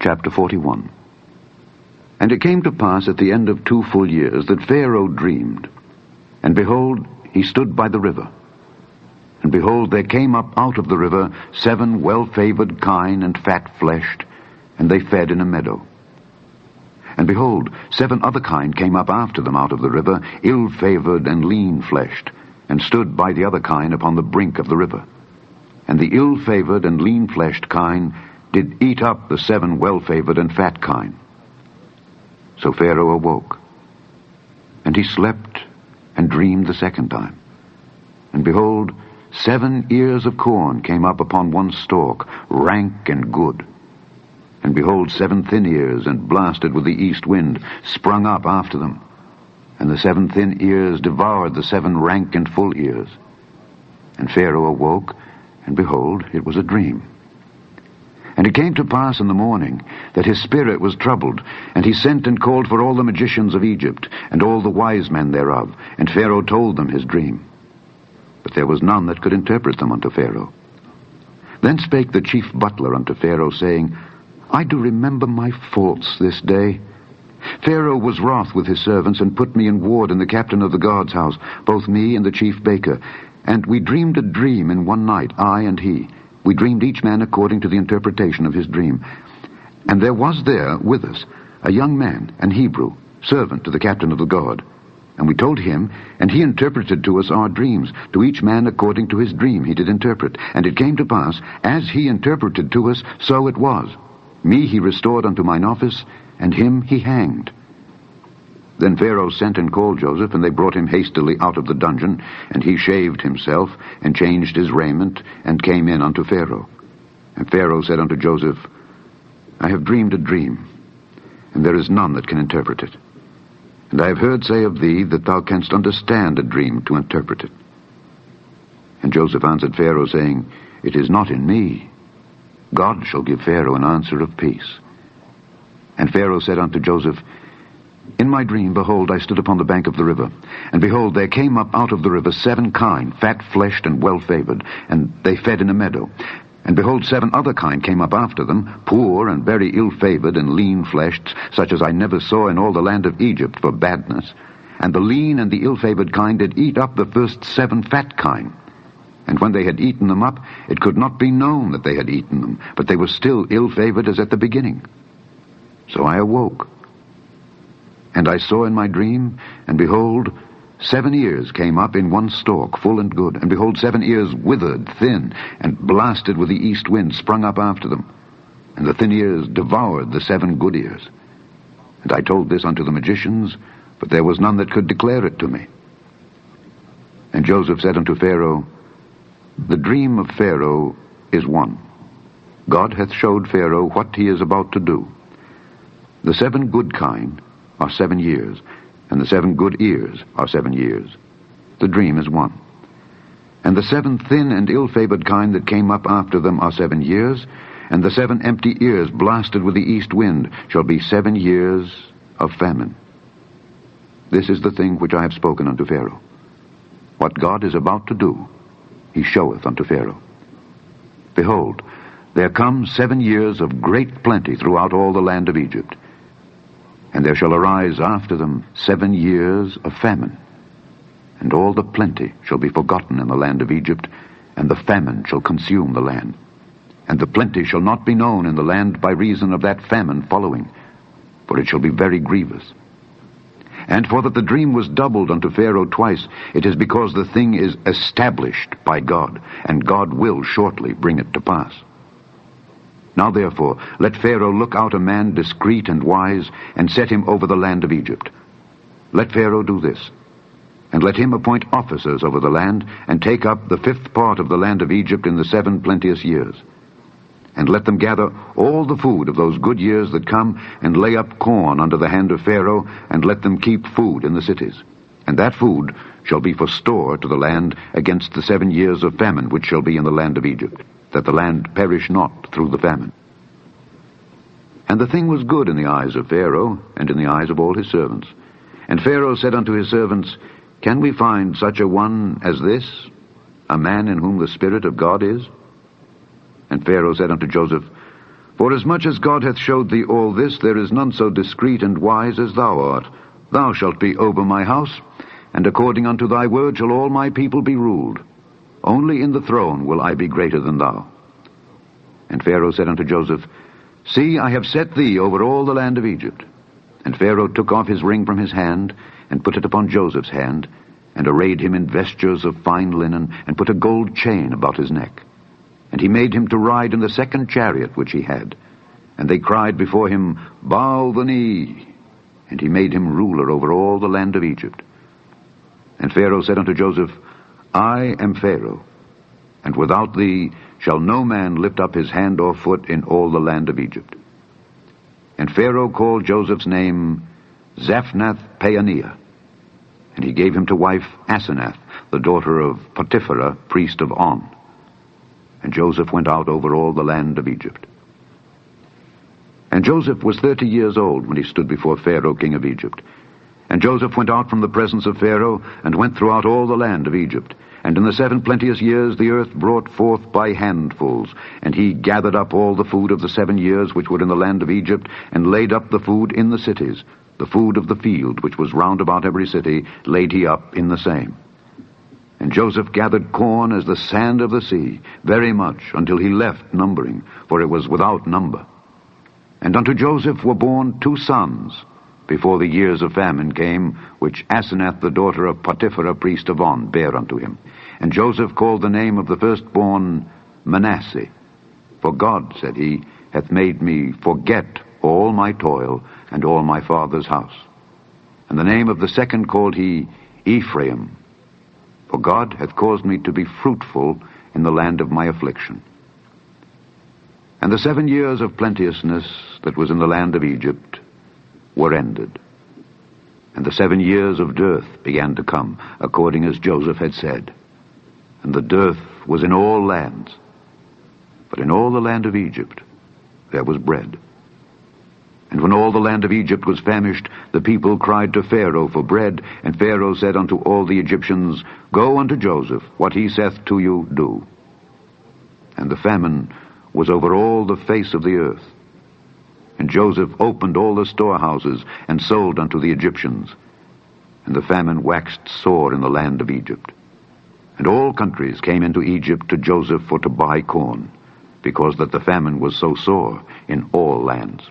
Chapter 41. And it came to pass at the end of 2 full years that Pharaoh dreamed. And behold, he stood by the river. And behold, there came up out of the river 7 well-favored kine and fat-fleshed, and they fed in a meadow. And behold, 7 other kine came up after them out of the river, ill-favored and lean-fleshed, and stood by the other kine upon the brink of the river. And the ill-favored and lean-fleshed kine did eat up the 7 well-favored and fat kine. So Pharaoh awoke, and he slept and dreamed the second time. And behold, 7 ears of corn came up upon one stalk, rank and good. And behold, 7 thin ears, and blasted with the east wind, sprung up after them. And the 7 thin ears devoured the 7 rank and full ears. And Pharaoh awoke, and behold, it was a dream. And it came to pass in the morning that his spirit was troubled, and he sent and called for all the magicians of Egypt, and all the wise men thereof, and Pharaoh told them his dream. But there was none that could interpret them unto Pharaoh. Then spake the chief butler unto Pharaoh, saying, I do remember my faults this day. Pharaoh was wroth with his servants, and put me in ward in the captain of the guard's house, both me and the chief baker. And we dreamed a dream in one night, I and he. We dreamed each man according to the interpretation of his dream. And there was there with us a young man, an Hebrew, servant to the captain of the guard. And we told him, and he interpreted to us our dreams. To each man according to his dream he did interpret. And it came to pass, as he interpreted to us, so it was. Me he restored unto mine office, and him he hanged. Then Pharaoh sent and called Joseph, and they brought him hastily out of the dungeon, and he shaved himself, and changed his raiment, and came in unto Pharaoh. And Pharaoh said unto Joseph, I have dreamed a dream, and there is none that can interpret it. And I have heard say of thee that thou canst understand a dream to interpret it. And Joseph answered Pharaoh, saying, It is not in me. God shall give Pharaoh an answer of peace. And Pharaoh said unto Joseph, In my dream, behold, I stood upon the bank of the river, and behold, there came up out of the river 7 kine, fat-fleshed and well-favored, and they fed in a meadow. And behold, 7 other kine came up after them, poor and very ill-favored and lean-fleshed, such as I never saw in all the land of Egypt for badness. And the lean and the ill-favored kine did eat up the first 7 fat kine. And when they had eaten them up, it could not be known that they had eaten them, but they were still ill-favored as at the beginning. So I awoke. And I saw in my dream, and behold, 7 ears came up in one stalk, full and good. And behold, 7 ears withered, thin, and blasted with the east wind, sprung up after them. And the thin ears devoured the 7 good ears. And I told this unto the magicians, but there was none that could declare it to me. And Joseph said unto Pharaoh, The dream of Pharaoh is one. God hath showed Pharaoh what he is about to do. The 7 good kine are 7 years, and the 7 good ears are 7 years. The dream is one. And the 7 thin and ill-favored kine that came up after them are 7 years, and the 7 empty ears blasted with the east wind shall be 7 years of famine. This is the thing which I have spoken unto Pharaoh. What God is about to do, he showeth unto Pharaoh. Behold, there come 7 years of great plenty throughout all the land of Egypt. And there shall arise after them 7 years of famine. And all the plenty shall be forgotten in the land of Egypt, and the famine shall consume the land. And the plenty shall not be known in the land by reason of that famine following, for it shall be very grievous. And for that the dream was doubled unto Pharaoh twice, it is because the thing is established by God, and God will shortly bring it to pass. Now therefore, let Pharaoh look out a man discreet and wise, and set him over the land of Egypt. Let Pharaoh do this, and let him appoint officers over the land, and take up the 5th part of the land of Egypt in the 7 plenteous years. And let them gather all the food of those good years that come, and lay up corn under the hand of Pharaoh, and let them keep food in the cities. And that food shall be for store to the land against the 7 years of famine which shall be in the land of Egypt, that the land perish not through the famine. And the thing was good in the eyes of Pharaoh, and in the eyes of all his servants. And Pharaoh said unto his servants, Can we find such a one as this, a man in whom the Spirit of God is? And Pharaoh said unto Joseph, Forasmuch as God hath showed thee all this, there is none so discreet and wise as thou art. Thou shalt be over my house, and according unto thy word shall all my people be ruled. Only in the throne will I be greater than thou. And Pharaoh said unto Joseph, See, I have set thee over all the land of Egypt. And Pharaoh took off his ring from his hand, and put it upon Joseph's hand, and arrayed him in vestures of fine linen, and put a gold chain about his neck. And he made him to ride in the second chariot which he had. And they cried before him, Bow the knee. And he made him ruler over all the land of Egypt. And Pharaoh said unto Joseph, I am Pharaoh, and without thee shall no man lift up his hand or foot in all the land of Egypt. And Pharaoh called Joseph's name Zaphnath-Paaneah, and he gave him to wife Asenath, the daughter of Potiphera, priest of On. And Joseph went out over all the land of Egypt. And Joseph was 30 years old when he stood before Pharaoh king of Egypt. And Joseph went out from the presence of Pharaoh, and went throughout all the land of Egypt. And in the 7 plenteous years the earth brought forth by handfuls. And he gathered up all the food of the 7 years which were in the land of Egypt, and laid up the food in the cities. The food of the field, which was round about every city, laid he up in the same. And Joseph gathered corn as the sand of the sea, very much, until he left numbering, for it was without number. And unto Joseph were born 2 sons, before the years of famine came, which Asenath the daughter of Potiphera priest of On bare unto him. And Joseph called the name of the firstborn Manasseh. For God, said he, hath made me forget all my toil and all my father's house. And the name of the second called he Ephraim. For God hath caused me to be fruitful in the land of my affliction. And the 7 years of plenteousness that was in the land of Egypt were ended. And the 7 years of dearth began to come, according as Joseph had said. And the dearth was in all lands. But in all the land of Egypt there was bread. And when all the land of Egypt was famished, the people cried to Pharaoh for bread. And Pharaoh said unto all the Egyptians, Go unto Joseph, what he saith to you, do. And the famine was over all the face of the earth. And Joseph opened all the storehouses, and sold unto the Egyptians. And the famine waxed sore in the land of Egypt. And all countries came into Egypt to Joseph for to buy corn, because that the famine was so sore in all lands.